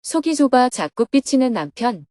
속이 좁아 자꾸 삐치는 남편.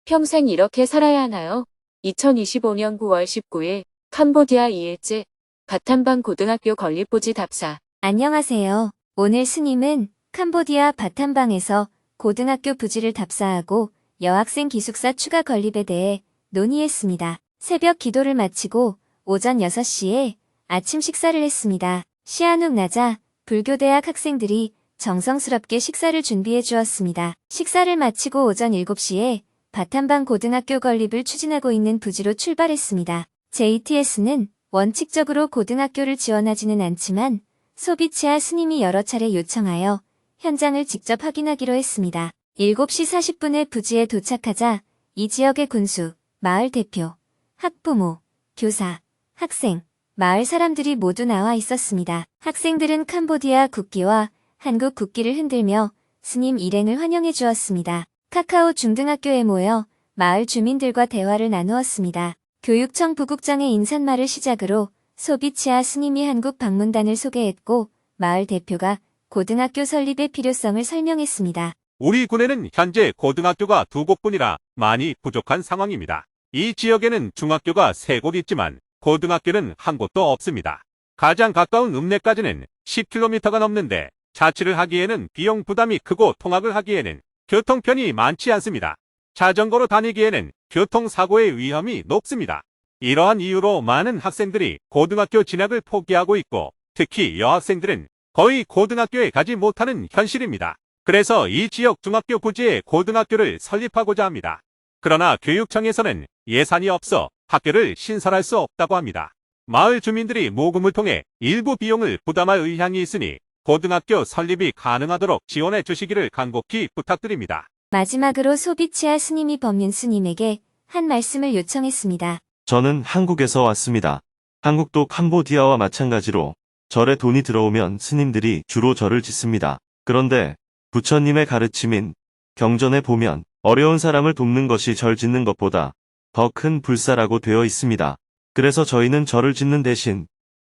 평생 이렇게 살아야 하나요? 2025년 9월 19일 캄보디아 2일째 바탐방 고등학교 건립부지 답사. 안녕하세요. 오늘 스님은 캄보디아 바탐방에서 고등학교 부지를 답사하고 여학생 기숙사 추가 건립에 대해 논의했습니다. 새벽 기도를 마치고 오전 6시에 아침 식사를 했습니다. 시한욱 나자 불교대학 학생들이 정성스럽게 식사를 준비해 주었습니다. 식사를 마치고 오전 7시에 바탐방 고등학교 건립을 추진하고 있는 부지로 출발했습니다. JTS는 원칙적으로 고등학교를 지원하지는 않지만 소비치아 스님이 여러 차례 요청하여 현장을 직접 확인하기로 했습니다. 7시 40분에 부지에 도착하자 이 지역의 군수, 마을 대표, 학부모, 교사, 학생, 마을 사람들이 모두 나와 있었습니다. 학생들은 캄보디아 국기와 한국 국기를 흔들며 스님 일행을 환영해 주었습니다. 카카오 중등학교에 모여 마을 주민들과 대화를 나누었습니다. 교육청 부국장의 인사말을 시작으로 소비치아 스님이 한국 방문단을 소개했고 마을 대표가 고등학교 설립의 필요성을 설명했습니다. 우리 군에는 현재 고등학교가 2곳뿐이라 많이 부족한 상황입니다. 이 지역에는 중학교가 3곳 있지만 고등학교는 한 곳도 없습니다. 가장 가까운 읍내까지는 10km가 넘는데 자취를 하기에는 비용 부담이 크고 통학을 하기에는 교통편이 많지 않습니다. 자전거로 다니기에는 교통사고의 위험이 높습니다. 이러한 이유로 많은 학생들이 고등학교 진학을 포기하고 있고 특히 여학생들은 거의 고등학교에 가지 못하는 현실입니다. 그래서 이 지역 중학교 부지에 고등학교를 설립하고자 합니다. 그러나 교육청에서는 예산이 없어 학교를 신설할 수 없다고 합니다. 마을 주민들이 모금을 통해 일부 비용을 부담할 의향이 있으니 고등학교 설립이 가능하도록 지원해 주시기를 간곡히 부탁드립니다. 마지막으로 소비치아 스님이 법륜 스님에게 한 말씀을 요청했습니다. 저는 한국에서 왔습니다. 한국도 캄보디아와 마찬가지로 절에 돈이 들어오면 스님들이 주로 절을 짓습니다. 그런데 부처님의 가르침인 경전에 보면 어려운 사람을 돕는 것이 절 짓는 것보다 더 큰 불사라고 되어 있습니다. 그래서 저희는 절을 짓는 대신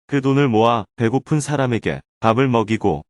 그 돈을 모아 배고픈 사람에게 밥을 먹이고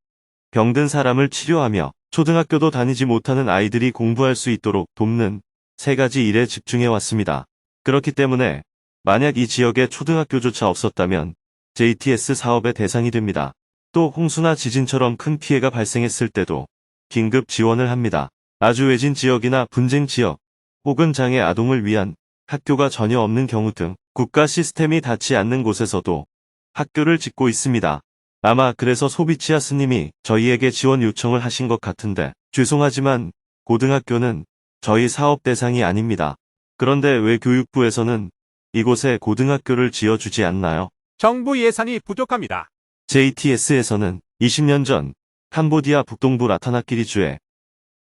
병든 사람을 치료하며 초등학교도 다니지 못하는 아이들이 공부할 수 있도록 돕는 3가지 일에 집중해 왔습니다. 그렇기 때문에 만약 이 지역에 초등학교조차 없었다면 JTS 사업의 대상이 됩니다. 또 홍수나 지진처럼 큰 피해가 발생했을 때도 긴급 지원을 합니다. 아주 외진 지역이나 분쟁 지역 혹은 장애 아동을 위한 학교가 전혀 없는 경우 등 국가 시스템이 닿지 않는 곳에서도 학교를 짓고 있습니다. 아마 그래서 소비치아 스님이 저희에게 지원 요청을 하신 것 같은데 죄송하지만 고등학교는 저희 사업 대상이 아닙니다. 그런데 왜 교육부에서는 이곳에 고등학교를 지어주지 않나요? 정부 예산이 부족합니다. JTS에서는 20년 전 캄보디아 북동부 라타나키리주에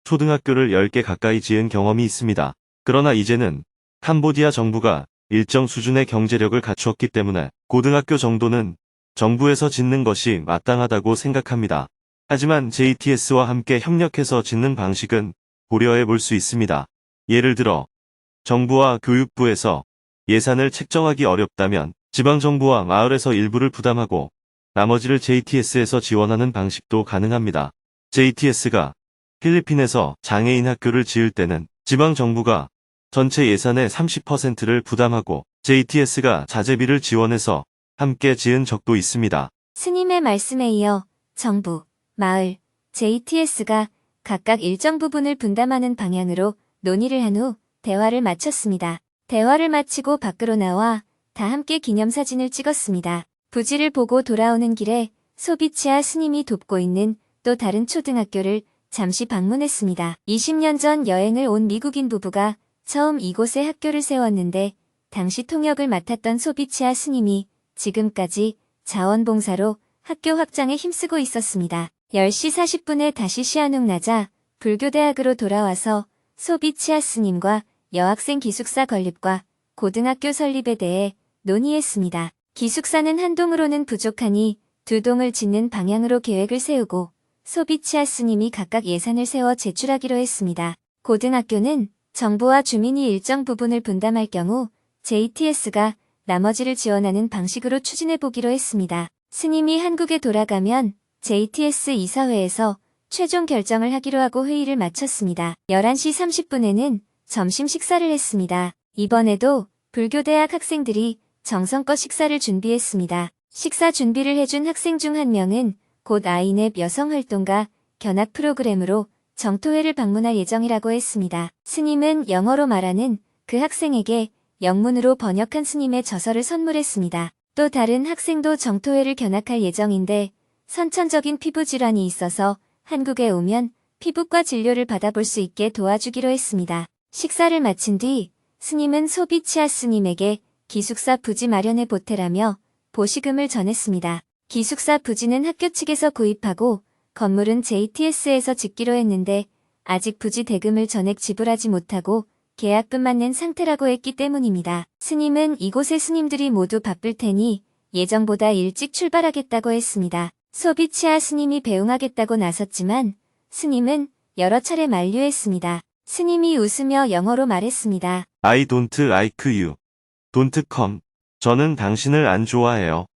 초등학교를 10개 가까이 지은 경험이 있습니다. 그러나 이제는 캄보디아 정부가 일정 수준의 경제력을 갖추었기 때문에 고등학교 정도는 정부에서 짓는 것이 마땅하다고 생각합니다. 하지만 JTS와 함께 협력해서 짓는 방식은 고려해 볼 수 있습니다. 예를 들어 정부와 교육부에서 예산을 책정하기 어렵다면 지방정부와 마을에서 일부를 부담하고 나머지를 JTS에서 지원하는 방식도 가능합니다. JTS가 필리핀에서 장애인 학교를 지을 때는 지방정부가 전체 예산의 30%를 부담하고 JTS가 자재비를 지원해서 함께 지은 적도 있습니다. 스님의 말씀에 이어 정부, 마을, JTS가 각각 일정 부분을 분담하는 방향으로 논의를 한 후 대화를 마쳤습니다. 대화를 마치고 밖으로 나와 다 함께 기념사진을 찍었습니다. 부지를 보고 돌아오는 길에 소비치아 스님이 돕고 있는 또 다른 초등학교를 잠시 방문했습니다. 20년 전 여행을 온 미국인 부부가 처음 이곳에 학교를 세웠는데 당시 통역을 맡았던 소비치아 스님이 지금까지 자원봉사로 학교 확장에 힘쓰고 있었습니다. 10시 40분에 다시 시한욱 나자 불교대학으로 돌아와서 소비치아 스님과 여학생 기숙사 건립과 고등학교 설립에 대해 논의했습니다. 기숙사는 한 동으로는 부족하니 2동을 짓는 방향으로 계획을 세우고 소비치아 스님이 각각 예산을 세워 제출하기로 했습니다. 고등학교는 정부와 주민이 일정 부분을 분담할 경우 JTS가 나머지를 지원하는 방식으로 추진해보기로 했습니다. 스님이 한국에 돌아가면 JTS 이사회에서 최종 결정을 하기로 하고 회의를 마쳤습니다. 11시 30분에는 점심 식사를 했습니다. 이번에도 불교대학 학생들이 정성껏 식사를 준비했습니다. 식사 준비를 해준 학생 중 한 명은 곧 아이넵 여성활동가 견학 프로그램으로 정토회를 방문할 예정이라고 했습니다. 스님은 영어로 말하는 그 학생에게 영문으로 번역한 스님의 저서를 선물했습니다. 또 다른 학생도 정토회를 견학할 예정인데 선천적인 피부 질환이 있어서 한국에 오면 피부과 진료를 받아볼 수 있게 도와주기로 했습니다. 식사를 마친 뒤 스님은 소비치아 스님에게 기숙사 부지 마련에 보태라며 보시금을 전했습니다. 기숙사 부지는 학교 측에서 구입하고 건물은 JTS에서 짓기로 했는데 아직 부지 대금을 전액 지불하지 못하고 계약금만 낸 상태라고 했기 때문입니다. 스님은 이곳의 스님들이 모두 바쁠 테니 예정보다 일찍 출발하겠다고 했습니다. 소비치아 스님이 배웅하겠다고 나섰지만 스님은 여러 차례 만류했습니다. 스님이 웃으며 영어로 말했습니다. I don't like you. Don't come. 저는 당신을 안 좋아해요.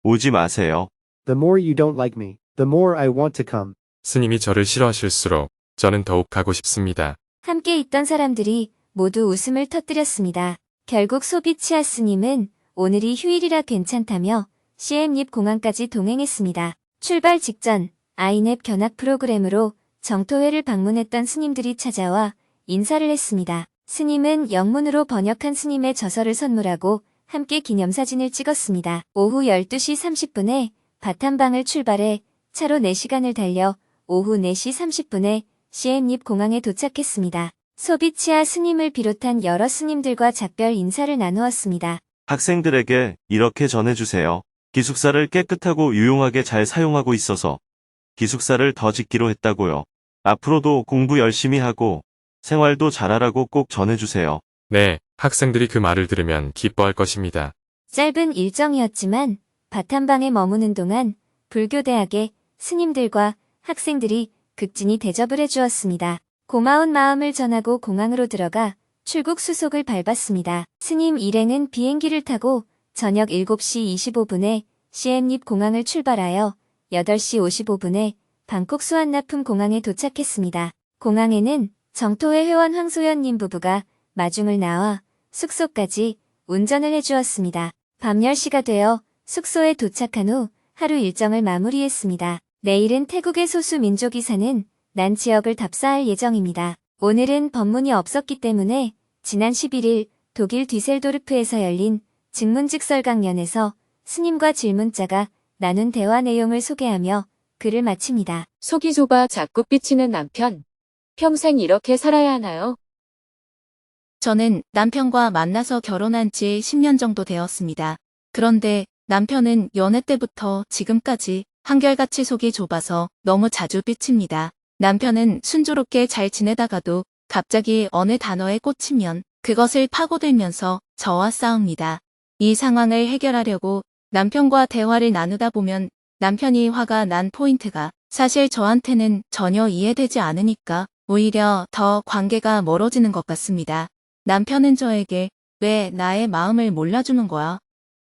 오지 마세요. The more you don't like me, the more I want to come. 스님이 저를 싫어하실수록 저는 더욱 가고 싶습니다. 함께 있던 사람들이 모두 웃음을 터뜨렸습니다. 결국 소비치아 스님은 오늘이 휴일이라 괜찮다며 시엠립 공항까지 동행했습니다. 출발 직전 아이넵 견학 프로그램으로 정토회를 방문했던 스님들이 찾아와 인사를 했습니다. 스님은 영문으로 번역한 스님의 저서를 선물하고 함께 기념사진을 찍었습니다. 오후 12시 30분에 바탐방을 출발해 차로 4시간을 달려 오후 4시 30분에 시엠립 공항에 도착했습니다. 소비치아 스님을 비롯한 여러 스님들과 작별 인사를 나누었습니다. 학생들에게 이렇게 전해주세요. 기숙사를 깨끗하고 유용하게 잘 사용하고 있어서 기숙사를 더 짓기로 했다고요. 앞으로도 공부 열심히 하고 생활도 잘하라고 꼭 전해주세요. 네, 학생들이 그 말을 들으면 기뻐할 것입니다. 짧은 일정이었지만 바탐방에 머무는 동안 불교대학의 스님들과 학생들이 극진히 대접을 해주었습니다. 고마운 마음을 전하고 공항으로 들어가 출국 수속을 밟았습니다. 스님 일행은 비행기를 타고 저녁 7시 25분에 시엠립 공항을 출발하여 8시 55분에 방콕 수완나품 공항에 도착했습니다. 공항에는 정토회 회원 황소연님 부부가 마중을 나와 숙소까지 운전을 해주었습니다. 밤 10시가 되어 숙소에 도착한 후 하루 일정을 마무리했습니다. 내일은 태국의 소수 민족이 사는 난 지역을 답사할 예정입니다. 오늘은 법문이 없었기 때문에 지난 11일 독일 뒤셀도르프에서 열린 증문즉설 강연에서 스님과 질문자가 나눈 대화 내용을 소개하며 글을 마칩니다. 속이 좁아 자꾸 삐치는 남편. 평생 이렇게 살아야 하나요? 저는 남편과 만나서 결혼한 지 10년 정도 되었습니다. 그런데 남편은 연애 때부터 지금까지 한결같이 속이 좁아서 너무 자주 삐칩니다. 남편은 순조롭게 잘 지내다가도 갑자기 어느 단어에 꽂히면 그것을 파고들면서 저와 싸웁니다. 이 상황을 해결하려고 남편과 대화를 나누다 보면 남편이 화가 난 포인트가 사실 저한테는 전혀 이해되지 않으니까 오히려 더 관계가 멀어지는 것 같습니다. 남편은 저에게 왜 나의 마음을 몰라주는 거야?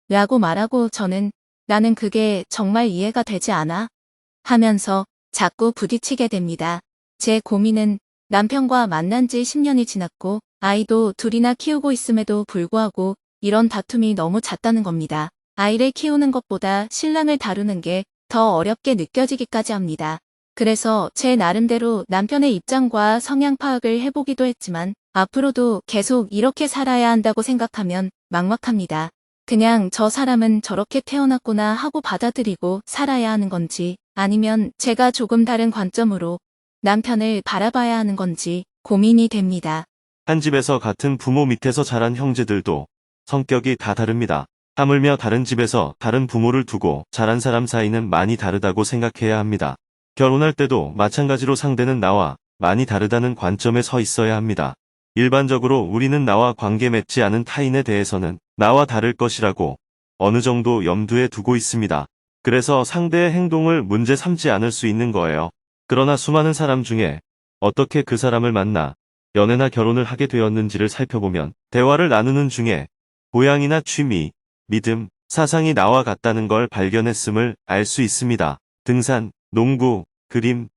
라고 말하고 저는 나는 그게 정말 이해가 되지 않아? 하면서 자꾸 부딪히게 됩니다. 제 고민은 남편과 만난 지 10년이 지났고 아이도 둘이나 키우고 있음에도 불구하고 이런 다툼이 너무 잦다는 겁니다. 아이를 키우는 것보다 신랑을 다루는 게 더 어렵게 느껴지기까지 합니다. 그래서 제 나름대로 남편의 입장과 성향 파악을 해보기도 했지만 앞으로도 계속 이렇게 살아야 한다고 생각하면 막막합니다. 그냥 저 사람은 저렇게 태어났구나 하고 받아들이고 살아야 하는 건지 아니면 제가 조금 다른 관점으로 남편을 바라봐야 하는 건지 고민이 됩니다. 한 집에서 같은 부모 밑에서 자란 형제들도 성격이 다 다릅니다. 하물며 다른 집에서 다른 부모를 두고 자란 사람 사이는 많이 다르다고 생각해야 합니다. 결혼할 때도 마찬가지로 상대는 나와 많이 다르다는 관점에 서 있어야 합니다. 일반적으로 우리는 나와 관계 맺지 않은 타인에 대해서는 나와 다를 것이라고 어느 정도 염두에 두고 있습니다. 그래서 상대의 행동을 문제 삼지 않을 수 있는 거예요. 그러나 수많은 사람 중에 어떻게 그 사람을 만나 연애나 결혼을 하게 되었는지를 살펴보면 대화를 나누는 중에 고향이나 취미, 믿음, 사상이 나와 같다는 걸 발견했음을 알 수 있습니다. 등산, 농구, 그림,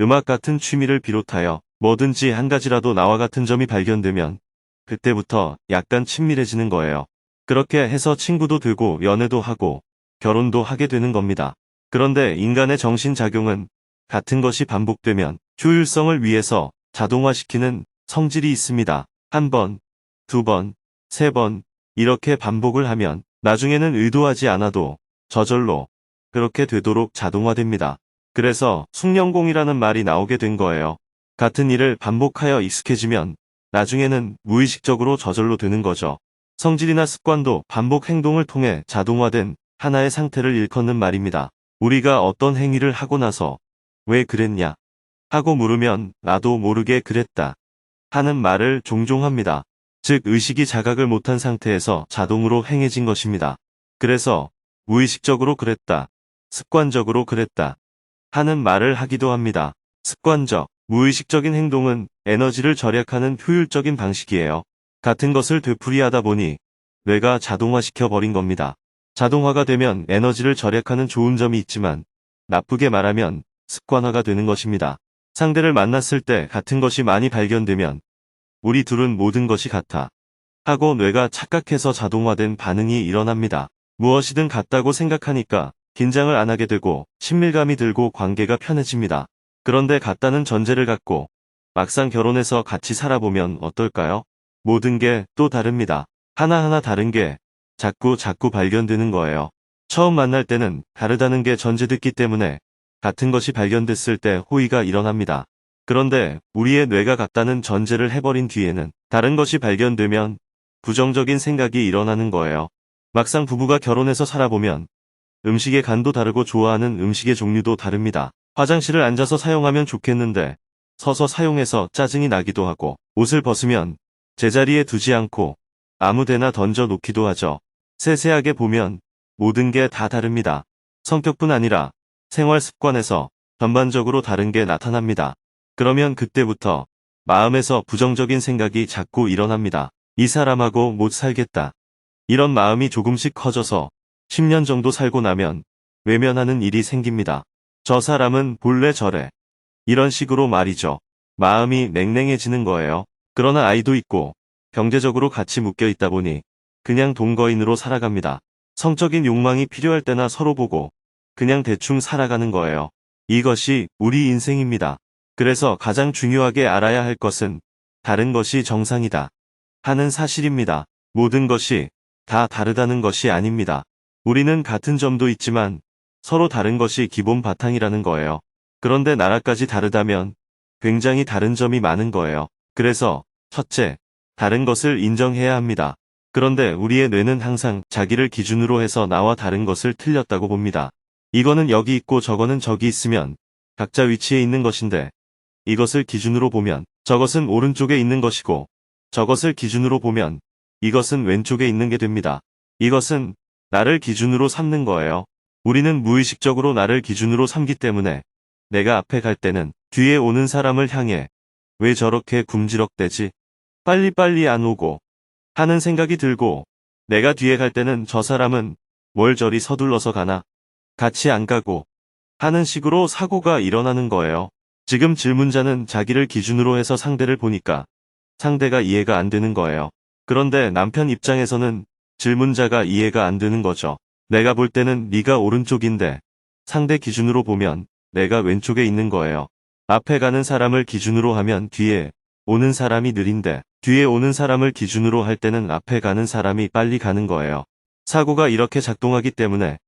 음악 같은 취미를 비롯하여 뭐든지 한 가지라도 나와 같은 점이 발견되면 그때부터 약간 친밀해지는 거예요. 그렇게 해서 친구도 되고 연애도 하고 결혼도 하게 되는 겁니다. 그런데 인간의 정신작용은 같은 것이 반복되면 효율성을 위해서 자동화시키는 성질이 있습니다. 한 번, 두 번, 세 번 이렇게 반복을 하면 나중에는 의도하지 않아도 저절로 그렇게 되도록 자동화됩니다. 그래서 숙련공이라는 말이 나오게 된 거예요. 같은 일을 반복하여 익숙해지면 나중에는 무의식적으로 저절로 되는 거죠. 성질이나 습관도 반복 행동을 통해 자동화된 하나의 상태를 일컫는 말입니다. 우리가 어떤 행위를 하고 나서 왜 그랬냐 하고 물으면 나도 모르게 그랬다 하는 말을 종종 합니다. 즉 의식이 자각을 못한 상태에서 자동으로 행해진 것입니다. 그래서 무의식적으로 그랬다, 습관적으로 그랬다 하는 말을 하기도 합니다. 습관적, 무의식적인 행동은 에너지를 절약하는 효율적인 방식이에요. 같은 것을 되풀이하다 보니 뇌가 자동화시켜 버린 겁니다. 자동화가 되면 에너지를 절약하는 좋은 점이 있지만 나쁘게 말하면 습관화가 되는 것입니다. 상대를 만났을 때 같은 것이 많이 발견되면 우리 둘은 모든 것이 같아 하고 뇌가 착각해서 자동화된 반응이 일어납니다. 무엇이든 같다고 생각하니까 긴장을 안 하게 되고 친밀감이 들고 관계가 편해집니다. 그런데 같다는 전제를 갖고 막상 결혼해서 같이 살아보면 어떨까요? 모든 게 또 다릅니다. 하나하나 다른 게 자꾸 발견되는 거예요. 처음 만날 때는 다르다는 게 전제됐기 때문에 같은 것이 발견됐을 때 호의가 일어납니다. 그런데 우리의 뇌가 같다는 전제를 해버린 뒤에는 다른 것이 발견되면 부정적인 생각이 일어나는 거예요. 막상 부부가 결혼해서 살아보면 음식의 간도 다르고 좋아하는 음식의 종류도 다릅니다. 화장실을 앉아서 사용하면 좋겠는데 서서 사용해서 짜증이 나기도 하고 옷을 벗으면 제자리에 두지 않고 아무데나 던져 놓기도 하죠. 세세하게 보면 모든 게 다 다릅니다. 성격뿐 아니라 생활 습관에서 전반적으로 다른 게 나타납니다. 그러면 그때부터 마음에서 부정적인 생각이 자꾸 일어납니다. 이 사람하고 못 살겠다. 이런 마음이 조금씩 커져서 10년 정도 살고 나면 외면하는 일이 생깁니다. 저 사람은 본래 저래. 이런 식으로 말이죠. 마음이 냉랭해지는 거예요. 그러나 아이도 있고 경제적으로 같이 묶여 있다 보니 그냥 동거인으로 살아갑니다. 성적인 욕망이 필요할 때나 서로 보고 그냥 대충 살아가는 거예요. 이것이 우리 인생입니다. 그래서 가장 중요하게 알아야 할 것은 다른 것이 정상이다 하는 사실입니다. 모든 것이 다 다르다는 것이 아닙니다. 우리는 같은 점도 있지만 서로 다른 것이 기본 바탕이라는 거예요. 그런데 나라까지 다르다면 굉장히 다른 점이 많은 거예요. 그래서 첫째, 다른 것을 인정해야 합니다. 그런데 우리의 뇌는 항상 자기를 기준으로 해서 나와 다른 것을 틀렸다고 봅니다. 이거는 여기 있고 저거는 저기 있으면 각자 위치에 있는 것인데 이것을 기준으로 보면 저것은 오른쪽에 있는 것이고 저것을 기준으로 보면 이것은 왼쪽에 있는 게 됩니다. 이것은 나를 기준으로 삼는 거예요. 우리는 무의식적으로 나를 기준으로 삼기 때문에 내가 앞에 갈 때는 뒤에 오는 사람을 향해 왜 저렇게 굶지럭대지? 빨리빨리 안 오고 하는 생각이 들고 내가 뒤에 갈 때는 저 사람은 뭘 저리 서둘러서 가나? 같이 안 가고 하는 식으로 사고가 일어나는 거예요. 지금 질문자는 자기를 기준으로 해서 상대를 보니까 상대가 이해가 안 되는 거예요. 그런데 남편 입장에서는 질문자가 이해가 안 되는 거죠. 내가 볼 때는 네가 오른쪽인데 상대 기준으로 보면 내가 왼쪽에 있는 거예요. 앞에 가는 사람을 기준으로 하면 뒤에 오는 사람이 느린데 뒤에 오는 사람을 기준으로 할 때는 앞에 가는 사람이 빨리 가는 거예요. 사고가 이렇게 작동하기 때문에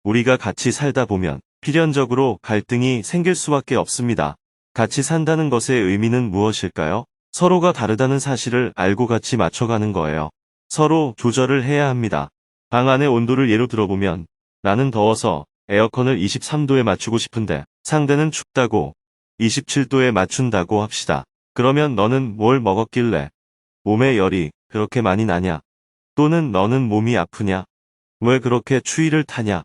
우리가 같이 살다 보면 필연적으로 갈등이 생길 수밖에 없습니다. 같이 산다는 것의 의미는 무엇일까요? 서로가 다르다는 사실을 알고 같이 맞춰가는 거예요. 서로 조절을 해야 합니다. 방 안의 온도를 예로 들어보면 나는 더워서 에어컨을 23도에 맞추고 싶은데 상대는 춥다고 27도에 맞춘다고 합시다. 그러면 너는 뭘 먹었길래 몸에 열이 그렇게 많이 나냐? 또는 너는 몸이 아프냐? 왜 그렇게 추위를 타냐?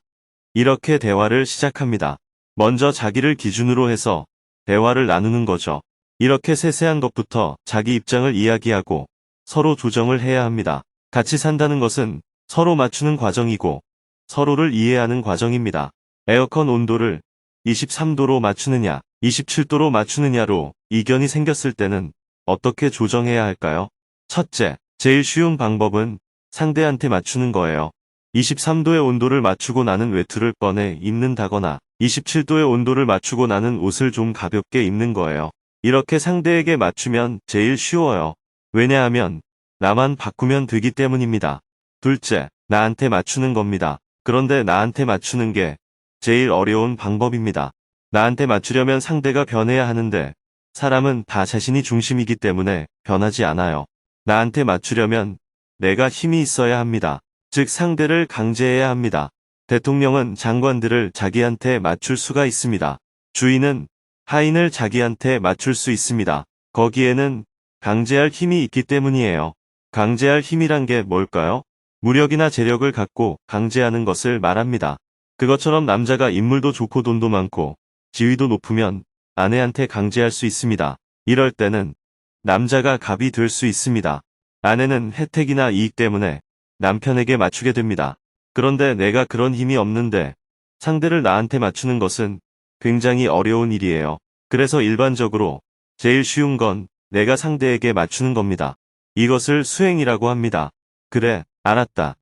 이렇게 대화를 시작합니다. 먼저 자기를 기준으로 해서 대화를 나누는 거죠. 이렇게 세세한 것부터 자기 입장을 이야기하고 서로 조정을 해야 합니다. 같이 산다는 것은 서로 맞추는 과정이고 서로를 이해하는 과정입니다. 에어컨 온도를 23도로 맞추느냐, 27도로 맞추느냐로 이견이 생겼을 때는 어떻게 조정해야 할까요? 첫째, 제일 쉬운 방법은 상대한테 맞추는 거예요. 23도의 온도를 맞추고 나는 외투를 꺼내 입는다거나 27도의 온도를 맞추고 나는 옷을 좀 가볍게 입는 거예요. 이렇게 상대에게 맞추면 제일 쉬워요. 왜냐하면 나만 바꾸면 되기 때문입니다. 둘째, 나한테 맞추는 겁니다. 그런데 나한테 맞추는 게 제일 어려운 방법입니다. 나한테 맞추려면 상대가 변해야 하는데 사람은 다 자신이 중심이기 때문에 변하지 않아요. 나한테 맞추려면 내가 힘이 있어야 합니다. 즉 상대를 강제해야 합니다. 대통령은 장관들을 자기한테 맞출 수가 있습니다. 주인은 하인을 자기한테 맞출 수 있습니다. 거기에는 강제할 힘이 있기 때문이에요. 강제할 힘이란 게 뭘까요? 무력이나 재력을 갖고 강제하는 것을 말합니다. 그것처럼 남자가 인물도 좋고 돈도 많고 지위도 높으면 아내한테 강제할 수 있습니다. 이럴 때는 남자가 갑이 될 수 있습니다. 아내는 혜택이나 이익 때문에 남편에게 맞추게 됩니다. 그런데 내가 그런 힘이 없는데 상대를 나한테 맞추는 것은 굉장히 어려운 일이에요. 그래서 일반적으로 제일 쉬운 건 내가 상대에게 맞추는 겁니다. 이것을 수행이라고 합니다. 그래, 알았다.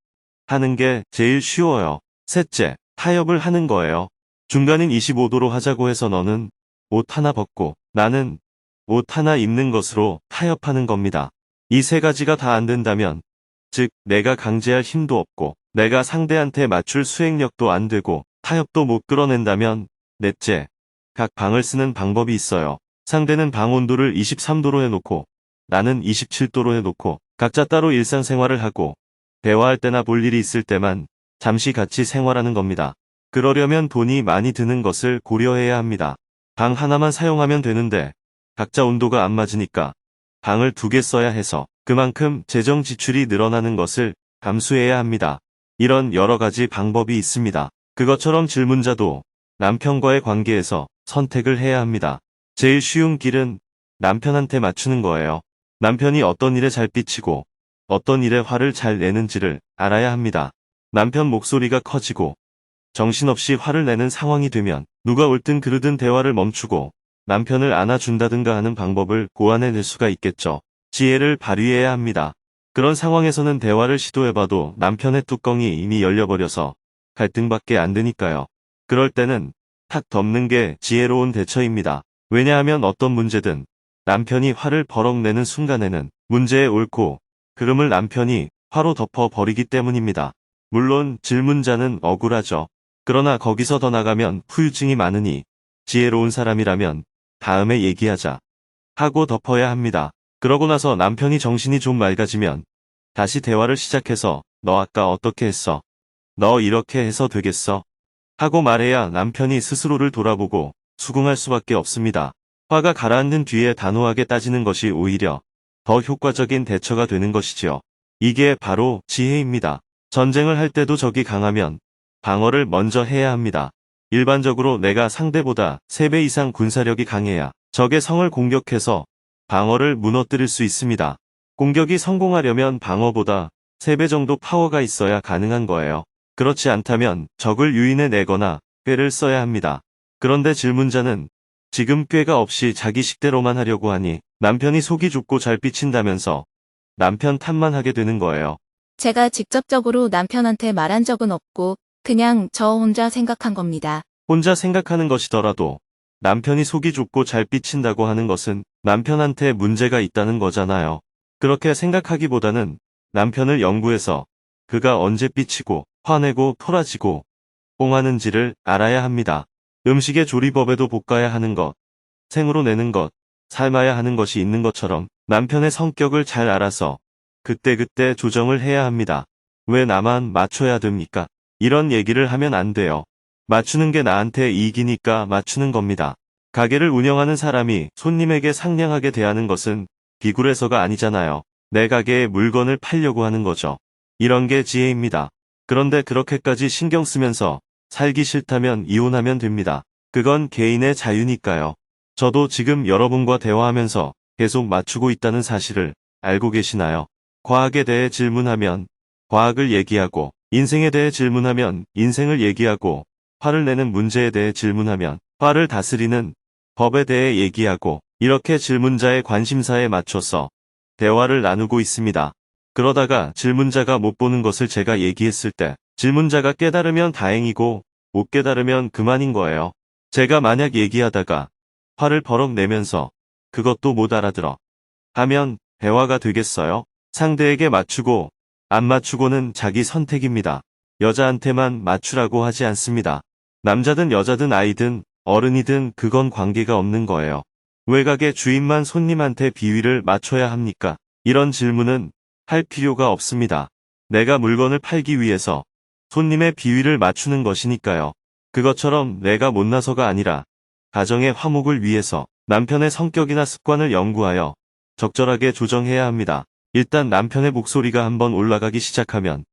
하는 게 제일 쉬워요. 셋째, 타협을 하는 거예요. 중간인 25도로 하자고 해서 너는 옷 하나 벗고 나는 옷 하나 입는 것으로 타협하는 겁니다. 이 세 가지가 다 안 된다면, 즉 내가 강제할 힘도 없고 내가 상대한테 맞출 수행력도 안 되고 타협도 못 끌어낸다면 넷째, 각 방을 쓰는 방법이 있어요. 상대는 방 온도를 23도로 해놓고 나는 27도로 해놓고 각자 따로 일상생활을 하고 대화할 때나 볼 일이 있을 때만 잠시 같이 생활하는 겁니다. 그러려면 돈이 많이 드는 것을 고려해야 합니다. 방 하나만 사용하면 되는데 각자 온도가 안 맞으니까 방을 2개 써야 해서 그만큼 재정 지출이 늘어나는 것을 감수해야 합니다. 이런 여러 가지 방법이 있습니다. 그것처럼 질문자도 남편과의 관계에서 선택을 해야 합니다. 제일 쉬운 길은 남편한테 맞추는 거예요. 남편이 어떤 일에 잘 삐치고 어떤 일에 화를 잘 내는지를 알아야 합니다. 남편 목소리가 커지고 정신없이 화를 내는 상황이 되면 누가 옳든 그르든 대화를 멈추고 남편을 안아준다든가 하는 방법을 고안해낼 수가 있겠죠. 지혜를 발휘해야 합니다. 그런 상황에서는 대화를 시도해봐도 남편의 뚜껑이 이미 열려버려서 갈등밖에 안 되니까요. 그럴 때는 탁 덮는 게 지혜로운 대처입니다. 왜냐하면 어떤 문제든 남편이 화를 버럭 내는 순간에는 문제의 옳고 그름을 남편이 화로 덮어버리기 때문입니다. 물론 질문자는 억울하죠. 그러나 거기서 더 나가면 후유증이 많으니 지혜로운 사람이라면 다음에 얘기하자 하고 덮어야 합니다. 그러고 나서 남편이 정신이 좀 맑아지면 다시 대화를 시작해서 너 아까 어떻게 했어? 너 이렇게 해서 되겠어? 하고 말해야 남편이 스스로를 돌아보고 수긍할 수밖에 없습니다. 화가 가라앉는 뒤에 단호하게 따지는 것이 오히려 더 효과적인 대처가 되는 것이지요. 이게 바로 지혜입니다. 전쟁을 할 때도 적이 강하면 방어를 먼저 해야 합니다. 일반적으로 내가 상대보다 3배 이상 군사력이 강해야 적의 성을 공격해서 방어를 무너뜨릴 수 있습니다. 공격이 성공하려면 방어보다 3배 정도 파워가 있어야 가능한 거예요. 그렇지 않다면 적을 유인해 내거나 꾀를 써야 합니다. 그런데 질문자는 지금 꾀가 없이 자기 식대로만 하려고 하니 남편이 속이 좁고 잘 삐친다면서 남편 탓만 하게 되는 거예요. 제가 직접적으로 남편한테 말한 적은 없고 그냥 저 혼자 생각한 겁니다. 혼자 생각하는 것이더라도 남편이 속이 좁고 잘 삐친다고 하는 것은 남편한테 문제가 있다는 거잖아요. 그렇게 생각하기보다는 남편을 연구해서 그가 언제 삐치고 화내고 토라지고 뽕하는지를 알아야 합니다. 음식의 조리법에도 볶아야 하는 것, 생으로 내는 것, 삶아야 하는 것이 있는 것처럼 남편의 성격을 잘 알아서 그때그때 조정을 해야 합니다. 왜 나만 맞춰야 됩니까? 이런 얘기를 하면 안 돼요. 맞추는 게 나한테 이익이니까 맞추는 겁니다. 가게를 운영하는 사람이 손님에게 상냥하게 대하는 것은 비굴해서가 아니잖아요. 내 가게에 물건을 팔려고 하는 거죠. 이런 게 지혜입니다. 그런데 그렇게까지 신경 쓰면서 살기 싫다면 이혼하면 됩니다. 그건 개인의 자유니까요. 저도 지금 여러분과 대화하면서 계속 맞추고 있다는 사실을 알고 계시나요? 과학에 대해 질문하면 과학을 얘기하고, 인생에 대해 질문하면 인생을 얘기하고, 화를 내는 문제에 대해 질문하면 화를 다스리는 법에 대해 얘기하고, 이렇게 질문자의 관심사에 맞춰서 대화를 나누고 있습니다. 그러다가 질문자가 못 보는 것을 제가 얘기했을 때 질문자가 깨달으면 다행이고 못 깨달으면 그만인 거예요. 제가 만약 얘기하다가 화를 버럭 내면서 그것도 못 알아들어 하면 대화가 되겠어요? 상대에게 맞추고 안 맞추고는 자기 선택입니다. 여자한테만 맞추라고 하지 않습니다. 남자든 여자든 아이든 어른이든 그건 관계가 없는 거예요. 외곽의 주인만 손님한테 비위를 맞춰야 합니까? 이런 질문은 할 필요가 없습니다. 내가 물건을 팔기 위해서 손님의 비위를 맞추는 것이니까요. 그것처럼 내가 못나서가 아니라 가정의 화목을 위해서 남편의 성격이나 습관을 연구하여 적절하게 조정해야 합니다. 일단 남편의 목소리가 한번 올라가기 시작하면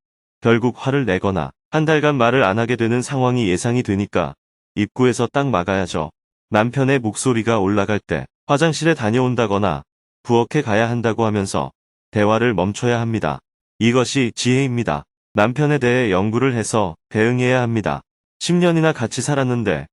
결국 화를 내거나 한 달간 말을 안 하게 되는 상황이 예상이 되니까 입구에서 딱 막아야죠. 남편의 목소리가 올라갈 때 화장실에 다녀온다거나 부엌에 가야 한다고 하면서 대화를 멈춰야 합니다. 이것이 지혜입니다. 남편에 대해 연구를 해서 대응해야 합니다. 10년이나 같이 살았는데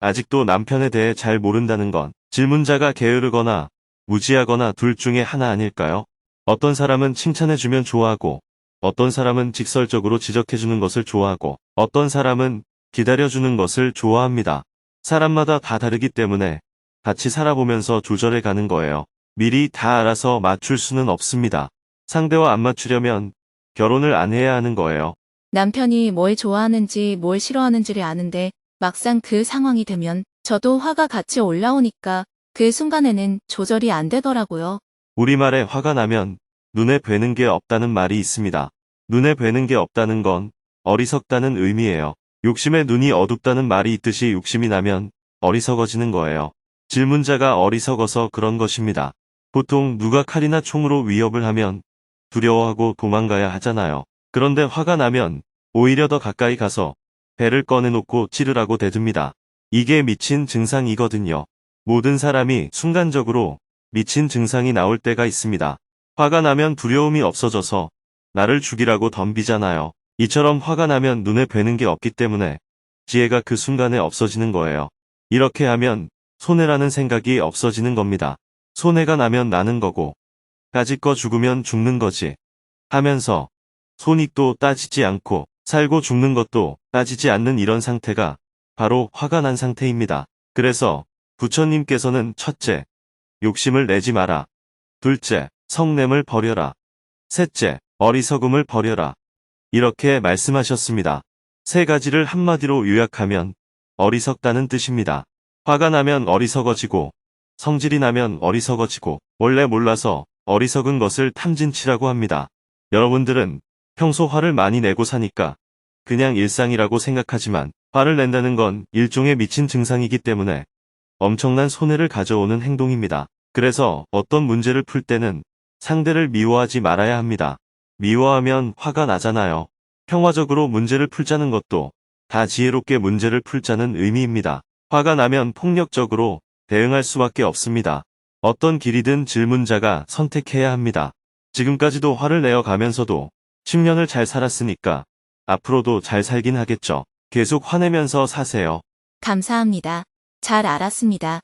아직도 남편에 대해 잘 모른다는 건 질문자가 게으르거나 무지하거나 둘 중에 하나 아닐까요? 어떤 사람은 칭찬해주면 좋아하고, 어떤 사람은 직설적으로 지적해주는 것을 좋아하고, 어떤 사람은 기다려주는 것을 좋아합니다. 사람마다 다 다르기 때문에 같이 살아보면서 조절해 가는 거예요. 미리 다 알아서 맞출 수는 없습니다. 상대와 안 맞추려면 결혼을 안 해야 하는 거예요. 남편이 뭘 좋아하는지 뭘 싫어하는지를 아는데 막상 그 상황이 되면 저도 화가 같이 올라오니까 그 순간에는 조절이 안 되더라고요. 우리말에 화가 나면 눈에 뵈는 게 없다는 말이 있습니다. 눈에 뵈는 게 없다는 건 어리석다는 의미예요. 욕심에 눈이 어둡다는 말이 있듯이 욕심이 나면 어리석어지는 거예요. 질문자가 어리석어서 그런 것입니다. 보통 누가 칼이나 총으로 위협을 하면 두려워하고 도망가야 하잖아요. 그런데 화가 나면 오히려 더 가까이 가서 배를 꺼내놓고 찌르라고 대듭니다. 이게 미친 증상이거든요. 모든 사람이 순간적으로 미친 증상이 나올 때가 있습니다. 화가 나면 두려움이 없어져서 나를 죽이라고 덤비잖아요. 이처럼 화가 나면 눈에 뵈는 게 없기 때문에 지혜가 그 순간에 없어지는 거예요. 이렇게 하면 손해라는 생각이 없어지는 겁니다. 손해가 나면 나는 거고 가질 거 죽으면 죽는 거지 하면서 손익도 따지지 않고 살고 죽는 것도 따지지 않는 이런 상태가 바로 화가 난 상태입니다. 그래서 부처님께서는 첫째, 욕심을 내지 마라. 둘째, 성냄을 버려라. 셋째, 어리석음을 버려라. 이렇게 말씀하셨습니다. 세 가지를 한마디로 요약하면 어리석다는 뜻입니다. 화가 나면 어리석어지고, 성질이 나면 어리석어지고, 원래 몰라서 어리석은 것을 탐진치라고 합니다. 여러분들은 평소 화를 많이 내고 사니까 그냥 일상이라고 생각하지만 화를 낸다는 건 일종의 미친 증상이기 때문에 엄청난 손해를 가져오는 행동입니다. 그래서 어떤 문제를 풀 때는 상대를 미워하지 말아야 합니다. 미워하면 화가 나잖아요. 평화적으로 문제를 풀자는 것도 다 지혜롭게 문제를 풀자는 의미입니다. 화가 나면 폭력적으로 대응할 수밖에 없습니다. 어떤 길이든 질문자가 선택해야 합니다. 지금까지도 화를 내어 가면서도 10년을 잘 살았으니까 앞으로도 잘 살긴 하겠죠. 계속 화내면서 사세요. 감사합니다. 잘 알았습니다.